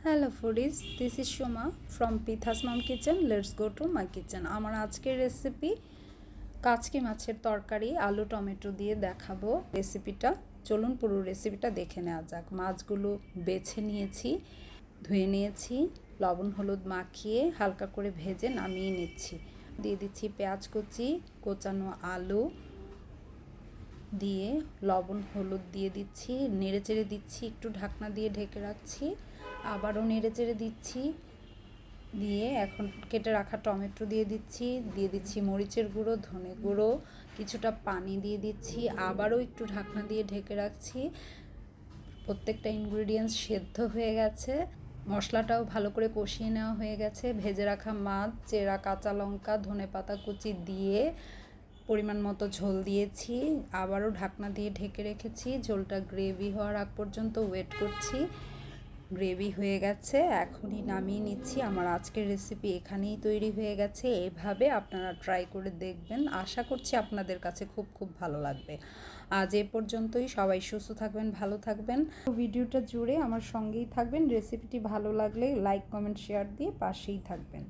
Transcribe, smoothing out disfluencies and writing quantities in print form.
Hello foodies, this is Soma from Pithas mom kitchen. Let's go to my kitchen. আমার আজকের recipe কাচকি মাছের তরকারি আলু টমেটো দিয়ে দেখাবো রেসিপিটা। চলুন পুরো রেসিপিটা দেখে নেওয়া যাক। মাছগুলো বেছে নিয়েছি, ধুয়ে নিয়েছি, লবণ হলুদ মাখিয়ে হালকা করে ভেজে নামিয়ে নিচ্ছি। দিয়ে দিচ্ছি পেঁয়াজ কুচি, কোচানো আলু দিয়ে লবণ হলুদ দিয়ে দিচ্ছি, নেড়ে চেড়ে দিচ্ছি, একটু ঢাকনা দিয়ে ঢেকে রাখছি, আবারও নেড়ে চেড়ে দিচ্ছি। দিয়ে এখন কেটে রাখা টমেটো দিয়ে দিচ্ছি মরিচের গুঁড়ো, ধনে গুঁড়ো, কিছুটা পানি দিয়ে দিচ্ছি, আবারও একটু ঢাকনা দিয়ে ঢেকে রাখছি। প্রত্যেকটা ইনগ্রিডিয়েন্টস সেদ্ধ হয়ে গেছে, মশলাটাও ভালো করে কষিয়ে নেওয়া হয়ে গেছে। ভেজে রাখা মাছ, চেরা কাঁচা লঙ্কা, ধনেপাতা কুচি দিয়ে পরিমাণ মতো ঝোল দিয়েছি, আবারও ঢাকনা দিয়ে ঢেকে রেখেছি। ঝোলটা গ্রেভি হওয়ার আগ পর্যন্ত ওয়েট করছি। গ্রেভি হয়ে গেছে, এখনই নামিয়ে নিচ্ছি। আমার আজকের রেসিপি এখানেই তৈরি হয়ে গেছে। এভাবে আপনারা ট্রাই করে দেখবেন, আশা করছি আপনাদের কাছে খুব খুব ভালো লাগবে। আজ এ পর্যন্তই। সবাই সুস্থ থাকবেন, ভালো থাকবেন। ভিডিওটা জুড়ে আমার সঙ্গেই থাকবেন। রেসিপিটি ভালো লাগলে লাইক কমেন্ট শেয়ার দিয়ে পাশেই থাকবেন।